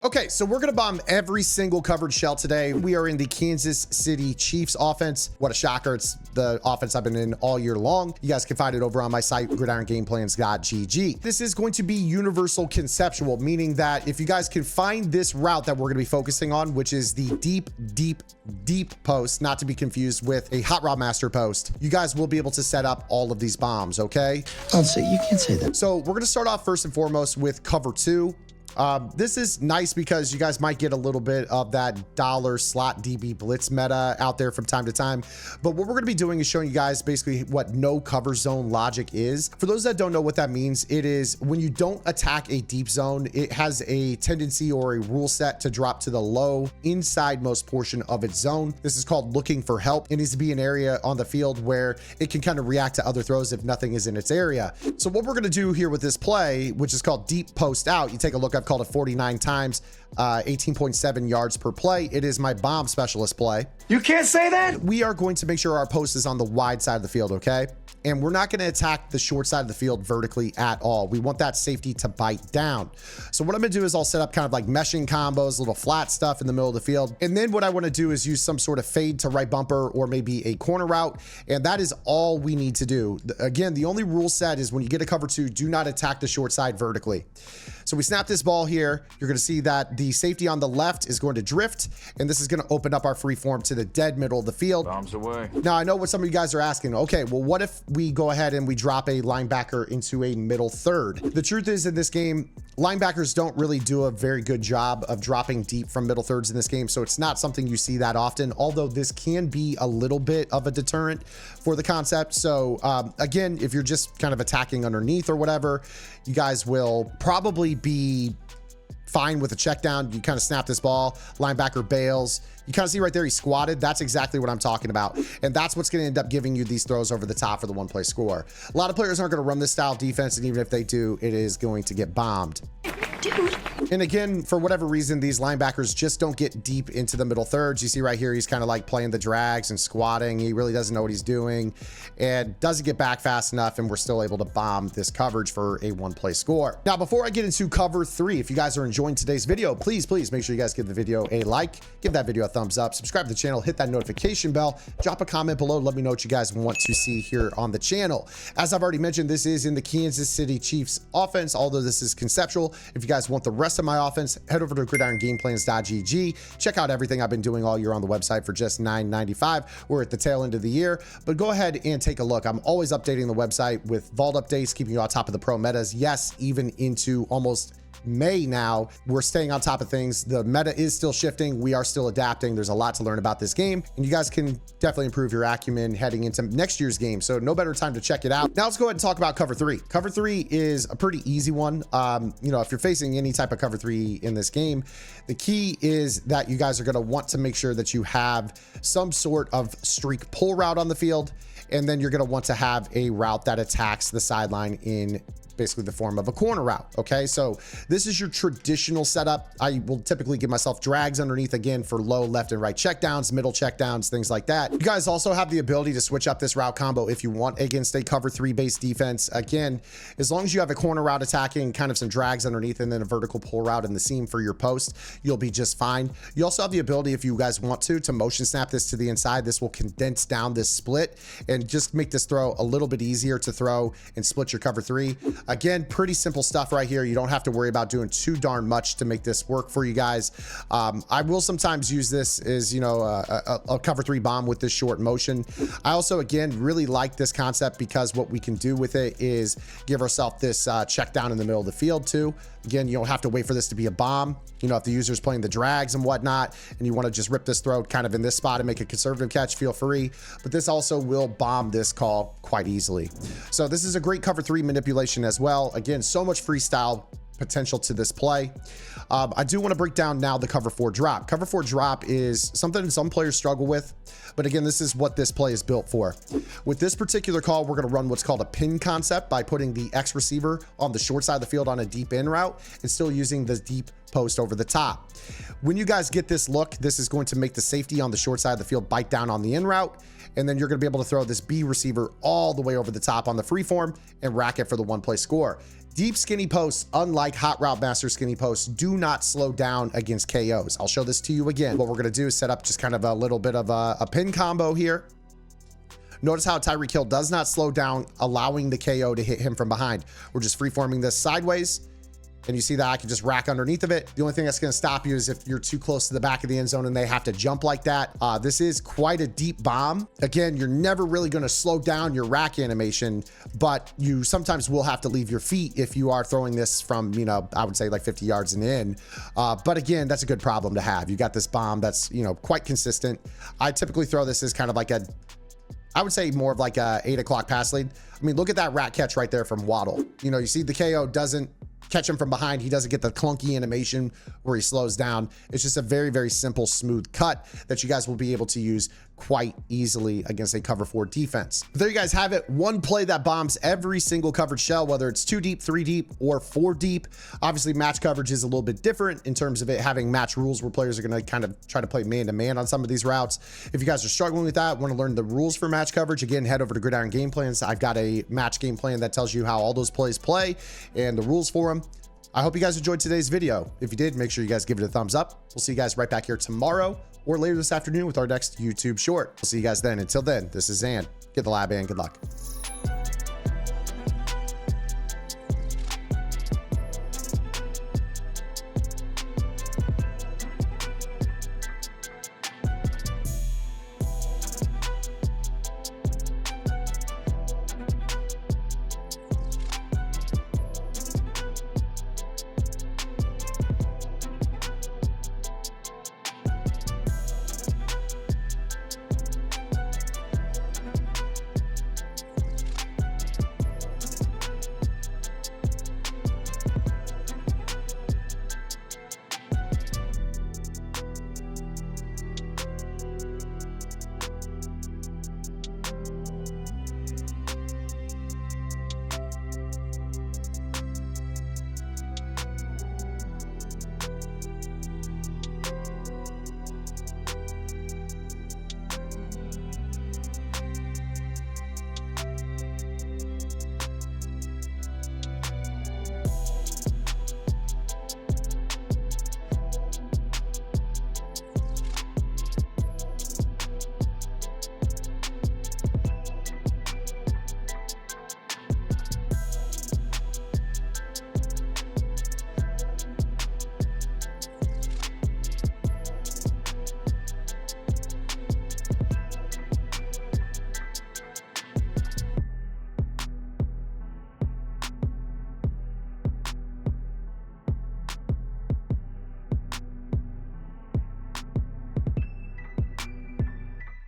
Okay, so we're going to bomb every single covered shell today. We are in the Kansas City Chiefs offense. What a shocker. It's the offense I've been in all year long. You guys can find it over on my site, gridirongameplans.gg. This is going to be universal conceptual, meaning that if you guys can find this route that we're going to be focusing on, which is the deep post, not to be confused with a hot rod master post, you guys will be able to set up all of these bombs, okay? Don't say, you can't say that. So we're going to start off first and foremost with cover 2. This is nice because you guys might get a little bit of that dollar slot DB blitz meta out there from time to time. But what we're going to be doing is showing you guys basically what no cover zone logic is. For those that don't know what that means, it is when you don't attack a deep zone, it has a tendency or a rule set to drop to the low inside most portion of its zone. This is called looking for help. It needs to be an area on the field where it can kind of react to other throws if nothing is in its area. So what we're going to do here with this play, which is called deep post out, you take a look, I've called it 49 times, 18.7 yards per play. It is my bomb specialist play. You can't say that. We are going to make sure our post is on the wide side of the field, okay? And we're not going to attack the short side of the field vertically at all. We want that safety to bite down. So what I'm going to do is I'll set up kind of like meshing combos, little flat stuff in the middle of the field. And then what I want to do is use some sort of fade to right bumper or maybe a corner route. And that is all we need to do. Again, the only rule set is when you get a cover 2, do not attack the short side vertically. So we snap this ball here. You're going to see that the safety on the left is going to drift, and this is going to open up our free form to the dead middle of the field. Bombs away. Now, I know what some of you guys are asking. Okay, well, what if we go ahead and we drop a linebacker into a middle third? The truth is, in this game, linebackers don't really do a very good job of dropping deep from middle thirds in this game, so it's not something you see that often, although this can be a little bit of a deterrent for the concept. So again, if you're just kind of attacking underneath or whatever, you guys will probably be fine with a check down. You kind of snap this ball, linebacker bails. You kind of see right there, he squatted. That's exactly what I'm talking about. And that's what's going to end up giving you these throws over the top for the one-play score. A lot of players aren't going to run this style of defense, and even if they do, it is going to get bombed. Dude. And again, for whatever reason, these linebackers just don't get deep into the middle thirds. You see right here, he's kind of like playing the drags and squatting. He really doesn't know what he's doing and doesn't get back fast enough, and we're still able to bomb this coverage for a one-play score. Now, before I get into cover 3, if you guys are enjoying today's video, please make sure you guys give the video a like, give that video a thumbs up, subscribe to the channel, hit that notification bell, drop a comment below, let me know what you guys want to see here on the channel. As I've already mentioned, this is in the Kansas City Chiefs offense, although this is conceptual. If you guys want the rest of my offense, head over to gridirongameplans.gg. Check out everything I've been doing all year on the website for just $9.95. We're at the tail end of the year, but go ahead and take a look. I'm always updating the website with vault updates, keeping you on top of the pro metas. Yes, even into almost May now, we're staying on top of things. The meta is still shifting. We are still adapting. There's a lot to learn about this game, and you guys can definitely improve your acumen heading into next year's game. So no better time to check it out. Now let's go ahead and talk about cover 3. Cover 3 is a pretty easy one. You know, if you're facing any type of cover 3 in this game, the key is that you guys are going to want to make sure that you have some sort of streak pull route on the field, and then you're going to want to have a route that attacks the sideline in basically the form of a corner route. Okay, so this is your traditional setup. I will typically give myself drags underneath again for low left and right checkdowns, middle checkdowns, things like that. You guys also have the ability to switch up this route combo if you want against a cover 3 based defense. Again, as long as you have a corner route attacking, kind of some drags underneath, and then a vertical pull route in the seam for your post, you'll be just fine. You also have the ability, if you guys want to motion snap this to the inside. This will condense down this split and just make this throw a little bit easier to throw and split your cover 3. Again, pretty simple stuff right here. You don't have to worry about doing too darn much to make this work for you guys. I will sometimes use this as, you know, a cover 3 bomb with this short motion. I also, again, really like this concept because what we can do with it is give ourselves this check down in the middle of the field too. Again, you don't have to wait for this to be a bomb. You know, if the user's playing the drags and whatnot, and you want to just rip this throw kind of in this spot and make a conservative catch, feel free. But this also will bomb this call quite easily. So this is a great cover 3 manipulation as well. Again, so much freestyle potential to this play. I do want to break down now the cover 4 drop. Cover 4 drop is something some players struggle with, but again, this is what this play is built for. With this particular call, we're going to run what's called a pin concept by putting the X receiver on the short side of the field on a deep in route and still using the deep post over the top. When you guys get this look, this is going to make the safety on the short side of the field bite down on the in route, and then you're going to be able to throw this B receiver all the way over the top on the free form and rack it for the one play score. Deep skinny posts, unlike hot route master skinny posts, do not slow down against KOs. I'll show this to you again. What we're going to do is set up just kind of a little bit of a pin combo here. Notice how Tyreek Hill does not slow down, allowing the KO to hit him from behind. We're just freeforming this sideways. And you see that I can just rack underneath of it. The only thing that's going to stop you is if you're too close to the back of the end zone and they have to jump like that. This is quite a deep bomb. Again, you're never really going to slow down your rack animation, but you sometimes will have to leave your feet if you are throwing this from, you know, I would say like 50 yards and in. But again, that's a good problem to have. You got this bomb that's, you know, quite consistent. I typically throw this as kind of like I would say more of like a 8 o'clock pass lead. I mean, look at that rack catch right there from Waddle. You know, you see the KO doesn't catch him from behind. He doesn't get the clunky animation where he slows down. It's just a very, very simple, smooth cut that you guys will be able to use quite easily against a cover 4 defense. There you guys have it. One play that bombs every single coverage shell, whether it's 2 deep, 3 deep, or 4 deep. Obviously, match coverage is a little bit different in terms of it having match rules where players are going to kind of try to play man-to-man on some of these routes. If you guys are struggling with that, want to learn the rules for match coverage, again, head over to Gridiron Game Plans. I've got a match game plan that tells you how all those plays play and the rules for them. I hope you guys enjoyed today's video. If you did, make sure you guys give it a thumbs up. We'll see you guys right back here tomorrow or later this afternoon with our next YouTube short. We'll see you guys then. Until then, this is Zan. Get the lab and good luck.